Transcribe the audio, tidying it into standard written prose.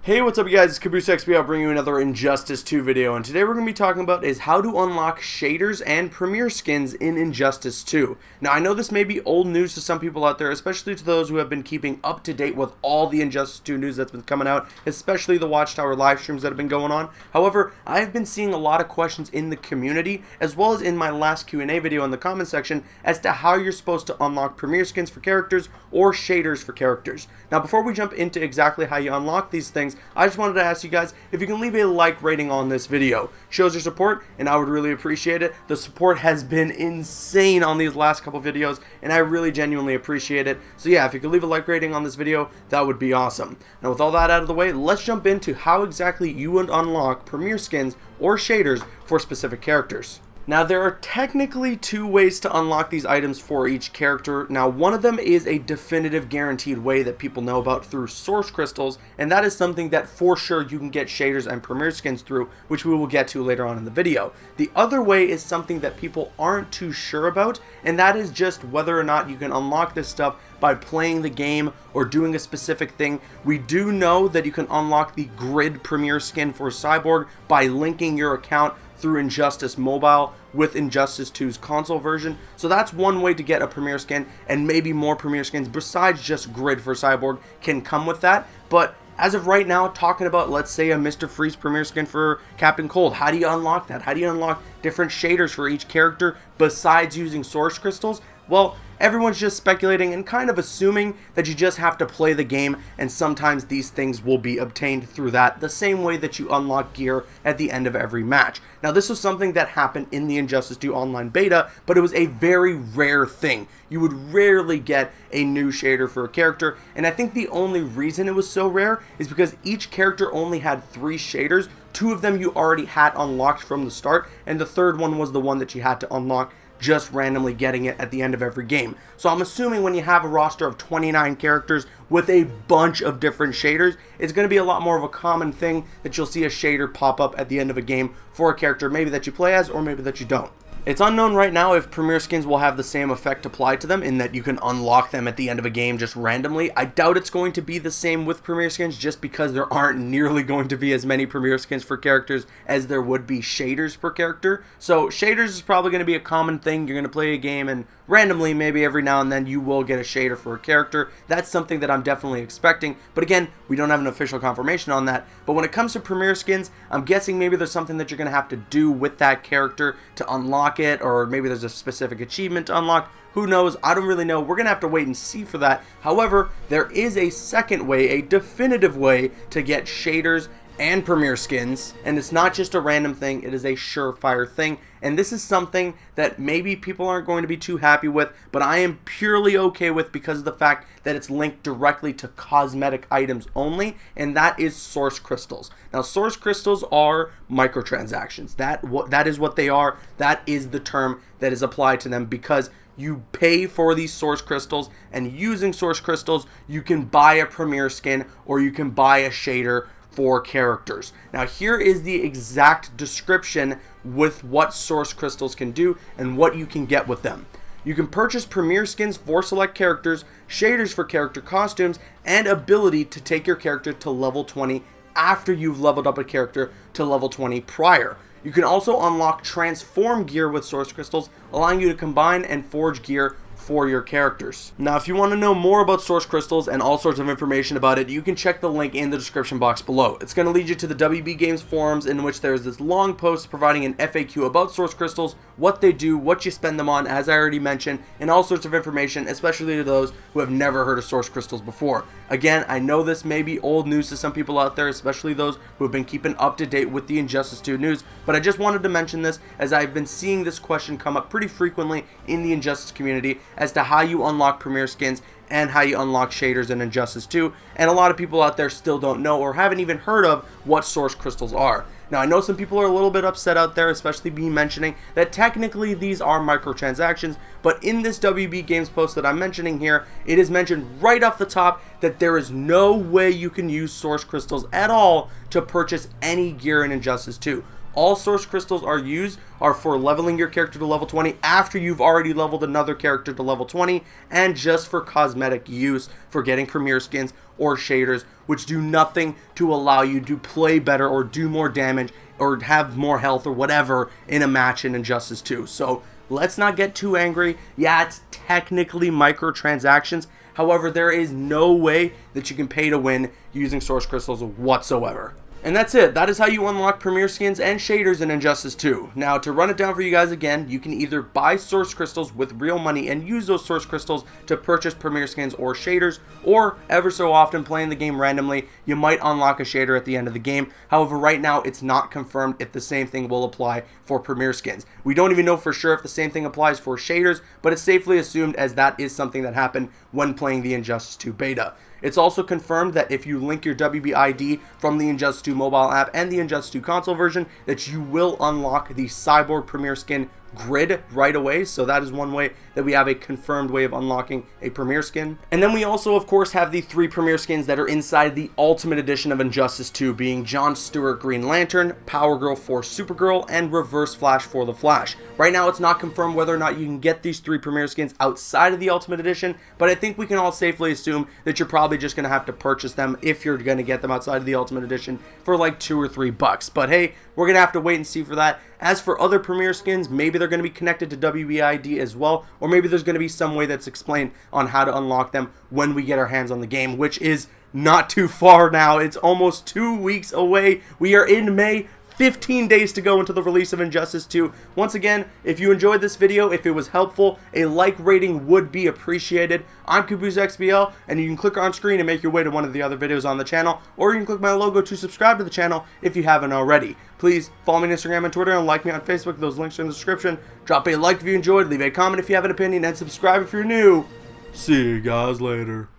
Hey, what's up you guys, it's Caboose XP. I'll bring you another Injustice 2 video, and today we're going to be talking about is how to unlock shaders and premiere skins in Injustice 2. Now, I know this may be old news to some people out there, especially to those who have been keeping up to date with all the Injustice 2 news that's been coming out, especially the Watchtower live streams that have been going on. However, I've been seeing a lot of questions in the community, as well as in my last Q&A video in the comment section, as to how you're supposed to unlock premiere skins for characters or shaders for characters. Now, before we jump into exactly how you unlock these things, I just wanted to ask you guys if you can leave a like rating on this video. Shows your support, and I would really appreciate it. The support has been insane on these last couple videos, and I really genuinely appreciate it. So yeah, if you could leave a like rating on this video, that would be awesome. Now with all that out of the way, let's jump into how exactly you would unlock premiere skins or shaders for specific characters. Now, there are technically two ways to unlock these items for each character. Now, one of them is a definitive guaranteed way that people know about through source crystals, and that is something that for sure you can get shaders and premiere skins through, which we will get to later on in the video. The other way is something that people aren't too sure about, and that is just whether or not you can unlock this stuff by playing the game or doing a specific thing. We do know that you can unlock the grid premiere skin for Cyborg by linking your account through Injustice Mobile with Injustice 2's console version. So that's one way to get a premiere skin, and maybe more premiere skins besides just grid for Cyborg can come with that. But as of right now, talking about, let's say, a Mr. Freeze premiere skin for Captain Cold, how do you unlock that? How do you unlock different shaders for each character besides using source crystals? Well, everyone's just speculating and kind of assuming that you just have to play the game, and sometimes these things will be obtained through that, the same way that you unlock gear at the end of every match. Now, this was something that happened in the Injustice 2 online beta, but it was a very rare thing. You would rarely get a new shader for a character, and I think the only reason it was so rare is because each character only had 3 shaders. 2 of them you already had unlocked from the start, and the third one was the one that you had to unlock just randomly getting it at the end of every game. So I'm assuming when you have a roster of 29 characters with a bunch of different shaders, it's going to be a lot more of a common thing that you'll see a shader pop up at the end of a game for a character maybe that you play as or maybe that you don't. It's unknown right now if premiere skins will have the same effect applied to them, in that you can unlock them at the end of a game just randomly. I doubt it's going to be the same with premiere skins, just because there aren't nearly going to be as many premiere skins for characters as there would be shaders per character. So shaders is probably going to be a common thing. You're going to play a game and randomly, maybe every now and then, you will get a shader for a character. That's something that I'm definitely expecting, but again, we don't have an official confirmation on that. But when it comes to premiere skins, I'm guessing maybe there's something that you're going to have to do with that character to unlock it, or maybe there's a specific achievement to unlock. Who knows? I don't really know. We're going to have to wait and see for that. However, there is a second way, a definitive way to get shaders and premiere skins, and it's not just a random thing, it is a surefire thing. And this is something that maybe people aren't going to be too happy with, but I am purely okay with, because of the fact that it's linked directly to cosmetic items only, and that is source crystals. Now, source crystals are microtransactions. That is what they are. That is the term that is applied to them, because you pay for these source crystals, and using source crystals, you can buy a premiere skin or you can buy a shader for characters. Now, here is the exact description with what source crystals can do and what you can get with them. You can purchase premiere skins for select characters, shaders for character costumes, and ability to take your character to level 20 after you've leveled up a character to level 20 prior. You can also unlock transform gear with source crystals, allowing you to combine and forge gear for your characters. Now, if you want to know more about source crystals and all sorts of information about it, you can check the link in the description box below. It's going to lead you to the WB Games forums, in which there's this long post providing an FAQ about source crystals, what they do, what you spend them on, as I already mentioned, and all sorts of information, especially to those who have never heard of source crystals before. Again, I know this may be old news to some people out there, especially those who have been keeping up to date with the Injustice 2 news, but I just wanted to mention this, as I've been seeing this question come up pretty frequently in the Injustice community as to how you unlock premiere skins and how you unlock shaders in Injustice 2, and a lot of people out there still don't know or haven't even heard of what source crystals are. Now, I know some people are a little bit upset out there, especially me mentioning that technically these are microtransactions, but in this WB Games post that I'm mentioning here, it is mentioned right off the top that there is no way you can use source crystals at all to purchase any gear in Injustice 2. All source crystals are for leveling your character to level 20 after you've already leveled another character to level 20, and just for cosmetic use for getting premier skins or shaders, which do nothing to allow you to play better or do more damage or have more health or whatever in a match in Injustice 2. So let's not get too angry. Yeah, it's technically microtransactions. However, there is no way that you can pay to win using source crystals whatsoever. And that's it. That is how you unlock premier skins and shaders in Injustice 2. Now, to run it down for you guys again, you can either buy source crystals with real money and use those source crystals to purchase premier skins or shaders, or ever so often playing the game randomly, you might unlock a shader at the end of the game. However, right now, it's not confirmed if the same thing will apply for premier skins. We don't even know for sure if the same thing applies for shaders, but it's safely assumed as that is something that happened when playing the Injustice 2 beta. It's also confirmed that if you link your WB ID from the Injustice 2 mobile app and the Injustice 2 console version, that you will unlock the Cyborg Premier Skin grid right away. So that is one way that we have a confirmed way of unlocking a premier skin. And then we also, of course, have the 3 premier skins that are inside the Ultimate Edition of Injustice 2, being John Stewart Green Lantern, Power Girl for Supergirl, and Reverse Flash for the Flash. Right now, it's not confirmed whether or not you can get these 3 premier skins outside of the Ultimate Edition, but I think we can all safely assume that you're probably just going to have to purchase them if you're going to get them outside of the Ultimate Edition for like $2 or $3. But hey, we're going to have to wait and see for that. As for other premier skins, maybe they're going to be connected to WBID as well, or maybe there's going to be some way that's explained on how to unlock them when we get our hands on the game, which is not too far now. It's almost 2 weeks away. We are in May. 15 days to go until the release of Injustice 2. Once again, if you enjoyed this video, if it was helpful, a like rating would be appreciated. I'm Caboose XBL, and you can click on screen and make your way to one of the other videos on the channel, or you can click my logo to subscribe to the channel if you haven't already. Please follow me on Instagram and Twitter, and like me on Facebook. Those links are in the description. Drop a like if you enjoyed, leave a comment if you have an opinion, and subscribe if you're new. See you guys later.